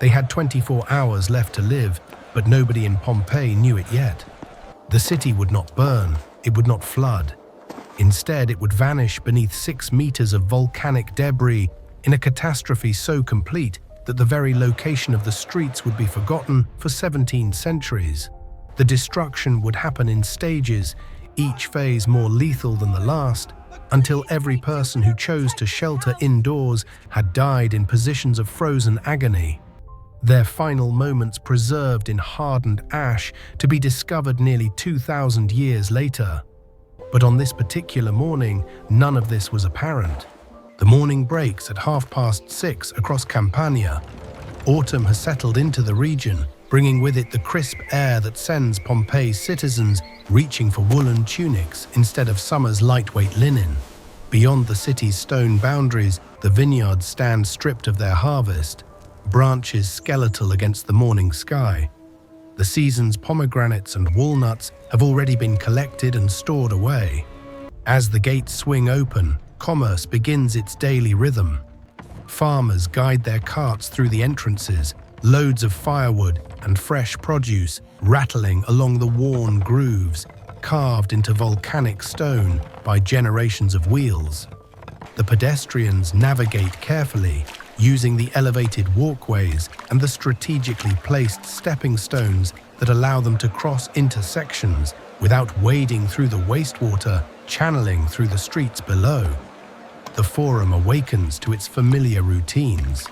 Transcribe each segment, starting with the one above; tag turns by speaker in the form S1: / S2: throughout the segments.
S1: They had 24 hours left to live, but nobody in Pompeii knew it yet. The city would not burn, it would not flood. Instead, it would vanish beneath 6 meters of volcanic debris in a catastrophe so complete that the very location of the streets would be forgotten for 17 centuries. The destruction would happen in stages, each phase more lethal than the last, until every person who chose to shelter indoors had died in positions of frozen agony. Their final moments preserved in hardened ash to be discovered nearly 2,000 years later. But on this particular morning, none of this was apparent. The morning breaks at 6:30 across Campania. Autumn has settled into the region, bringing with it the crisp air that sends Pompeii's citizens reaching for woolen tunics instead of summer's lightweight linen. Beyond the city's stone boundaries, the vineyards stand stripped of their harvest, branches skeletal against the morning sky. The season's pomegranates and walnuts have already been collected and stored away. As the gates swing open, commerce begins its daily rhythm. Farmers guide their carts through the entrances, loads of firewood and fresh produce rattling along the worn grooves, carved into volcanic stone by generations of wheels. The pedestrians navigate carefully, using the elevated walkways and the strategically placed stepping stones that allow them to cross intersections without wading through the wastewater channeling through the streets below. The Forum awakens to its familiar routines.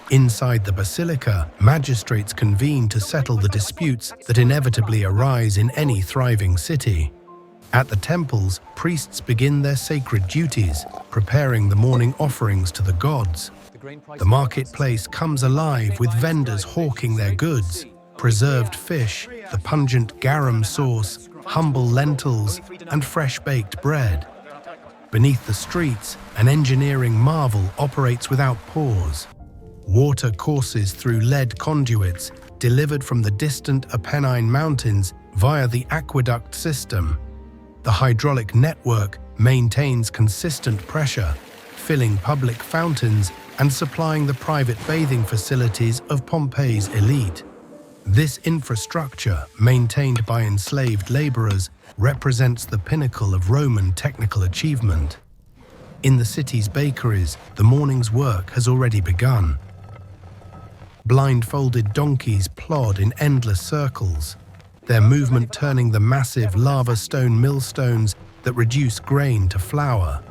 S1: Inside the basilica, magistrates convene to settle the disputes that inevitably arise in any thriving city. At the temples, priests begin their sacred duties, preparing the morning offerings to the gods. The marketplace comes alive with vendors hawking their goods: preserved fish, the pungent garum sauce, humble lentils, and fresh-baked bread. Beneath the streets, an engineering marvel operates without pause. Water courses through lead conduits, delivered from the distant Apennine Mountains via the aqueduct system. The hydraulic network maintains consistent pressure, filling public fountains and supplying the private bathing facilities of Pompeii's elite. This infrastructure, maintained by enslaved laborers, represents the pinnacle of Roman technical achievement. In the city's bakeries, the morning's work has already begun. Blindfolded donkeys plod in endless circles, their movement turning the massive lava stone millstones that reduce grain to flour.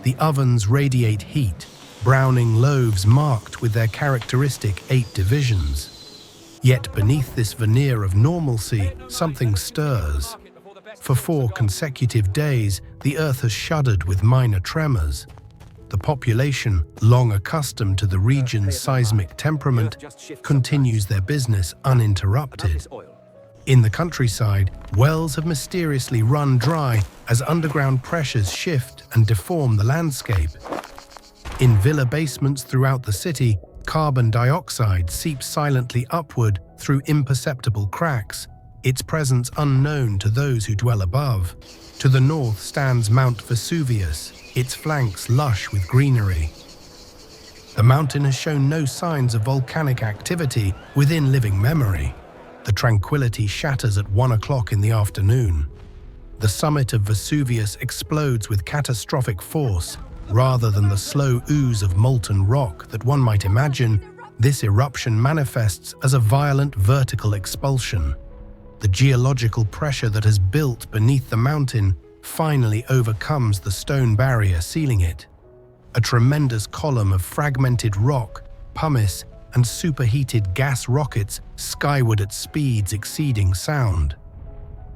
S1: The ovens radiate heat, browning loaves marked with their characteristic 8 divisions. Yet beneath this veneer of normalcy, something stirs. For 4 consecutive days, the earth has shuddered with minor tremors. The population, long accustomed to the region's seismic temperament, continues their business uninterrupted. In the countryside, wells have mysteriously run dry as underground pressures shift and deform the landscape. In villa basements throughout the city, carbon dioxide seeps silently upward through imperceptible cracks, its presence unknown to those who dwell above. To the north stands Mount Vesuvius, its flanks lush with greenery. The mountain has shown no signs of volcanic activity within living memory. The tranquility shatters at 1 o'clock in the afternoon. The summit of Vesuvius explodes with catastrophic force. Rather than the slow ooze of molten rock that one might imagine, this eruption manifests as a violent vertical expulsion. The geological pressure that has built beneath the mountain finally overcomes the stone barrier sealing it. A tremendous column of fragmented rock, pumice, and superheated gas rockets skyward at speeds exceeding sound.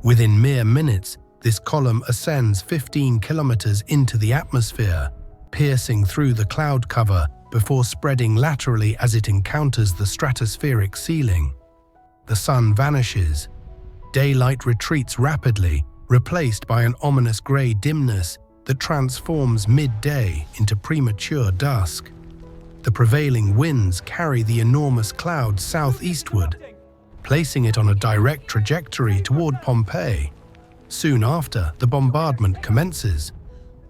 S1: Within mere minutes, this column ascends 15 kilometers into the atmosphere, piercing through the cloud cover before spreading laterally as it encounters the stratospheric ceiling. The sun vanishes. Daylight retreats rapidly, replaced by an ominous grey dimness that transforms midday into premature dusk. The prevailing winds carry the enormous cloud southeastward, placing it on a direct trajectory toward Pompeii. Soon after, the bombardment commences.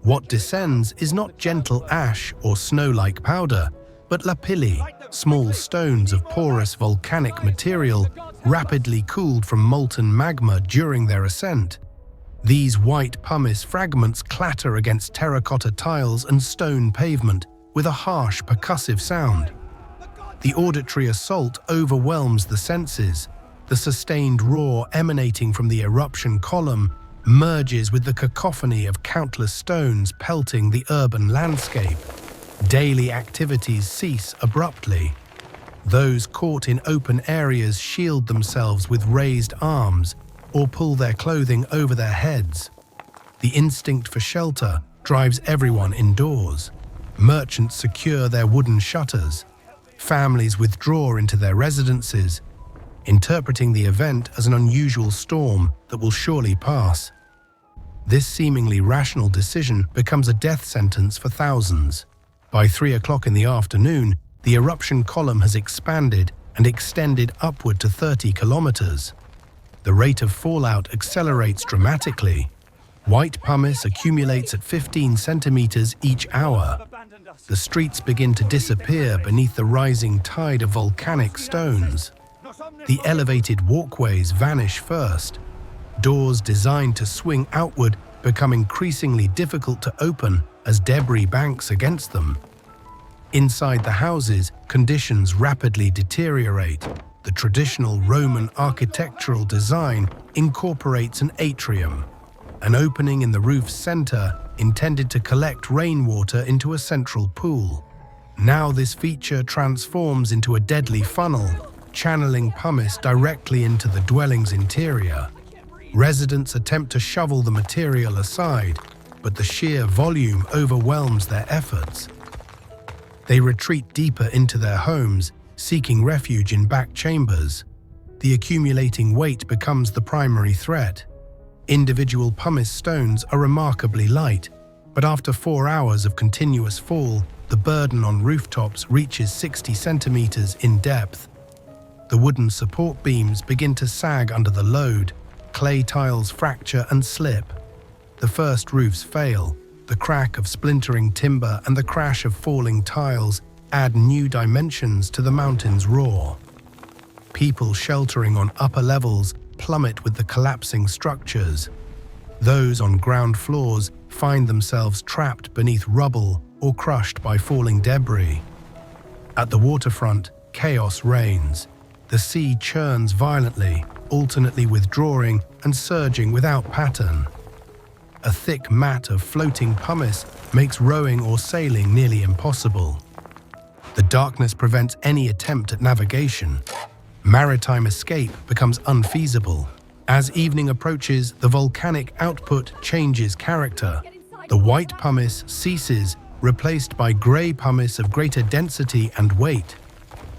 S1: What descends is not gentle ash or snow-like powder, but lapilli, small stones of porous volcanic material, rapidly cooled from molten magma during their ascent. These white pumice fragments clatter against terracotta tiles and stone pavement with a harsh, percussive sound. The auditory assault overwhelms the senses. The sustained roar emanating from the eruption column merges with the cacophony of countless stones pelting the urban landscape. Daily activities cease abruptly. Those caught in open areas shield themselves with raised arms or pull their clothing over their heads. The instinct for shelter drives everyone indoors. Merchants secure their wooden shutters. Families withdraw into their residences, interpreting the event as an unusual storm that will surely pass. This seemingly rational decision becomes a death sentence for thousands. By 3 o'clock in the afternoon, the eruption column has expanded and extended upward to 30 kilometers. The rate of fallout accelerates dramatically. White pumice accumulates at 15 centimeters each hour. The streets begin to disappear beneath the rising tide of volcanic stones. The elevated walkways vanish first. Doors designed to swing outward become increasingly difficult to open as debris banks against them. Inside the houses, conditions rapidly deteriorate. The traditional Roman architectural design incorporates an atrium, an opening in the roof's center intended to collect rainwater into a central pool. Now this feature transforms into a deadly funnel, channeling pumice directly into the dwelling's interior. Residents attempt to shovel the material aside, but the sheer volume overwhelms their efforts. They retreat deeper into their homes, seeking refuge in back chambers. The accumulating weight becomes the primary threat. Individual pumice stones are remarkably light, but after 4 hours of continuous fall, the burden on rooftops reaches 60 centimeters in depth. The wooden support beams begin to sag under the load. Clay tiles fracture and slip. The first roofs fail. The crack of splintering timber and the crash of falling tiles add new dimensions to the mountain's roar. People sheltering on upper levels plummet with the collapsing structures. Those on ground floors find themselves trapped beneath rubble or crushed by falling debris. At the waterfront, chaos reigns. The sea churns violently, alternately withdrawing and surging without pattern. A thick mat of floating pumice makes rowing or sailing nearly impossible. The darkness prevents any attempt at navigation. Maritime escape becomes unfeasible. As evening approaches, the volcanic output changes character. The white pumice ceases, replaced by grey pumice of greater density and weight.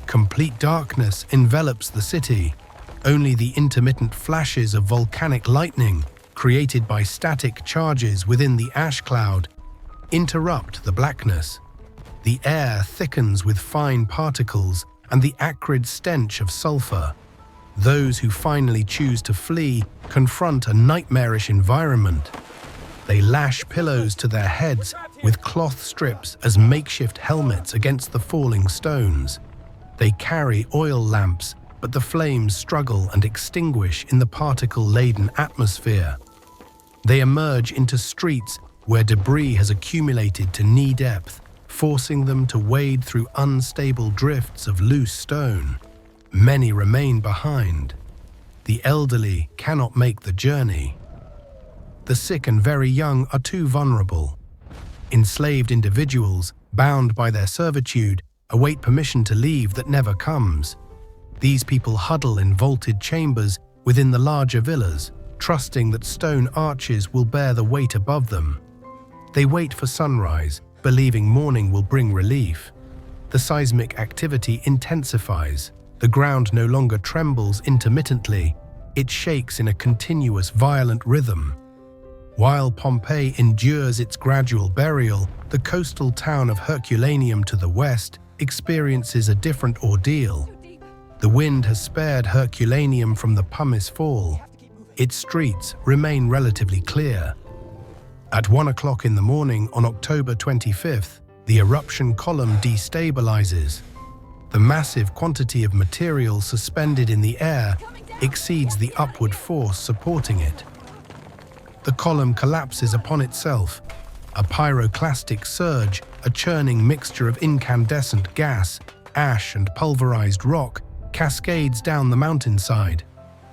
S1: Complete darkness envelops the city. Only the intermittent flashes of volcanic lightning, created by static charges within the ash cloud, interrupt the blackness. The air thickens with fine particles and the acrid stench of sulfur. Those who finally choose to flee confront a nightmarish environment. They lash pillows to their heads with cloth strips as makeshift helmets against the falling stones. They carry oil lamps, but the flames struggle and extinguish in the particle-laden atmosphere. They emerge into streets where debris has accumulated to knee depth, forcing them to wade through unstable drifts of loose stone. Many remain behind. The elderly cannot make the journey. The sick and very young are too vulnerable. Enslaved individuals, bound by their servitude, await permission to leave that never comes. These people huddle in vaulted chambers within the larger villas, trusting that stone arches will bear the weight above them. They wait for sunrise, believing morning will bring relief. The seismic activity intensifies. The ground no longer trembles intermittently. It shakes in a continuous, violent rhythm. While Pompeii endures its gradual burial, the coastal town of Herculaneum to the west experiences a different ordeal. The wind has spared Herculaneum from the pumice fall. Its streets remain relatively clear. At 1 o'clock in the morning on October 25th, The eruption column destabilizes. The massive quantity of material suspended in the air exceeds the upward force supporting it. The column collapses upon itself. A pyroclastic surge, a churning mixture of incandescent gas, ash and pulverized rock, cascades down the mountainside.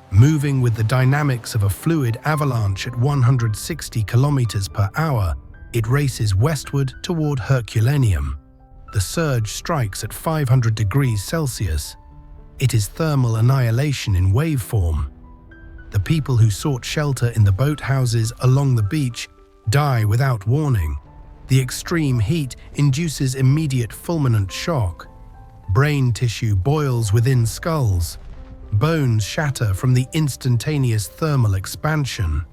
S1: Moving with the dynamics of a fluid avalanche at 160 kilometers per hour, it races westward toward Herculaneum. The surge strikes at 500 degrees Celsius. It is thermal annihilation in waveform. The people who sought shelter in the boathouses along the beach die without warning. The extreme heat induces immediate fulminant shock. Brain tissue boils within skulls. Bones shatter from the instantaneous thermal expansion.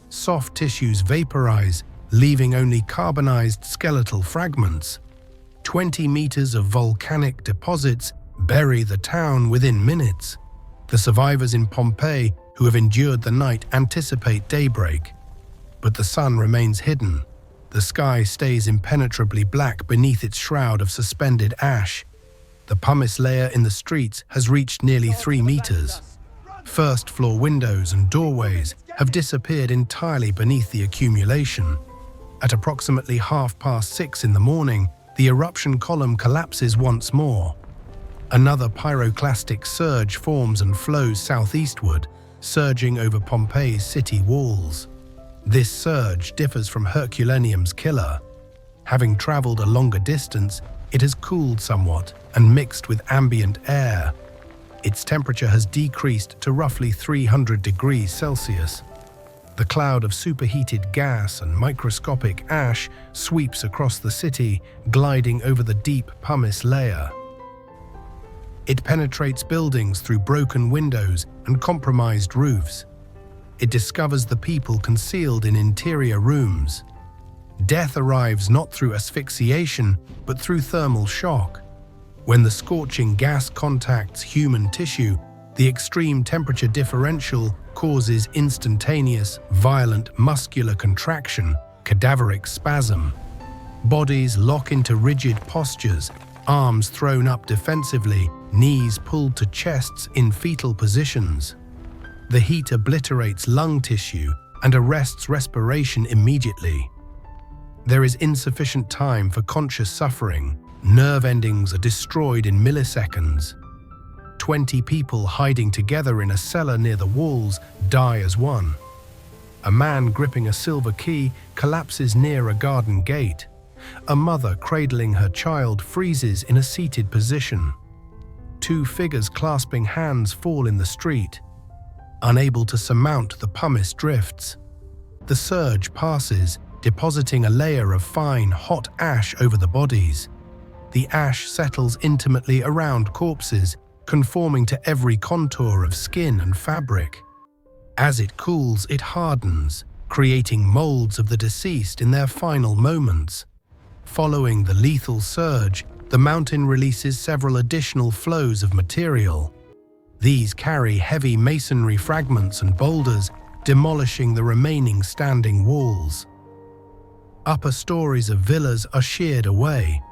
S1: Soft tissues vaporize, leaving only carbonized skeletal fragments. 20 meters of volcanic deposits bury the town within minutes. The survivors in Pompeii who have endured the night anticipate daybreak. But the sun remains hidden. The sky stays impenetrably black beneath its shroud of suspended ash. The pumice layer in the streets has reached nearly 3 meters. First-floor windows and doorways have disappeared entirely beneath the accumulation. At approximately 6:30 in the morning, the eruption column collapses once more. Another pyroclastic surge forms and flows southeastward, surging over Pompeii's city walls. This surge differs from Herculaneum's killer. Having traveled a longer distance, it has cooled somewhat and mixed with ambient air. Its temperature has decreased to roughly 300 degrees Celsius. The cloud of superheated gas and microscopic ash sweeps across the city, gliding over the deep pumice layer. It penetrates buildings through broken windows and compromised roofs. It discovers the people concealed in interior rooms. Death arrives not through asphyxiation, but through thermal shock. When the scorching gas contacts human tissue, the extreme temperature differential causes instantaneous, violent muscular contraction, cadaveric spasm. Bodies lock into rigid postures, arms thrown up defensively, knees pulled to chests in fetal positions. The heat obliterates lung tissue and arrests respiration immediately. There is insufficient time for conscious suffering. Nerve endings are destroyed in milliseconds. 20 people hiding together in a cellar near the walls die as one. A man gripping a silver key collapses near a garden gate. A mother cradling her child freezes in a seated position. 2 figures clasping hands fall in the street. Unable to surmount the pumice drifts. The surge passes, depositing a layer of fine, hot ash over the bodies. The ash settles intimately around corpses, conforming to every contour of skin and fabric. As it cools, it hardens, creating molds of the deceased in their final moments. Following the lethal surge, the mountain releases several additional flows of material. These carry heavy masonry fragments and boulders, demolishing the remaining standing walls. Upper stories of villas are sheared away.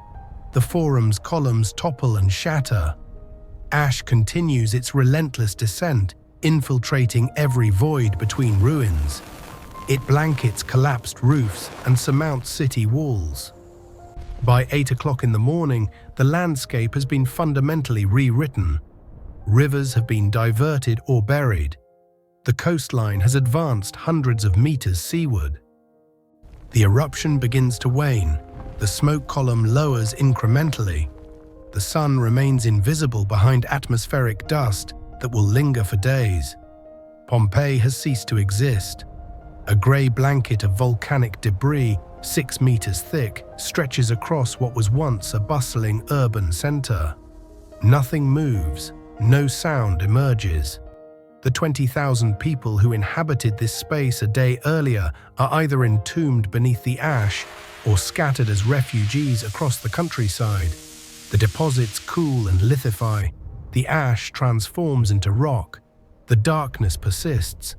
S1: The forum's columns topple and shatter. Ash continues its relentless descent, infiltrating every void between ruins. It blankets collapsed roofs and surmounts city walls. By 8 o'clock in the morning, the landscape has been fundamentally rewritten. Rivers have been diverted or buried. The coastline has advanced hundreds of meters seaward. The eruption begins to wane. The smoke column lowers incrementally. The sun remains invisible behind atmospheric dust that will linger for days. Pompeii has ceased to exist. A grey blanket of volcanic debris, 6 meters thick, stretches across what was once a bustling urban center. Nothing moves, no sound emerges. The 20,000 people who inhabited this space a day earlier are either entombed beneath the ash or scattered as refugees across the countryside. The deposits cool and lithify. The ash transforms into rock. The darkness persists.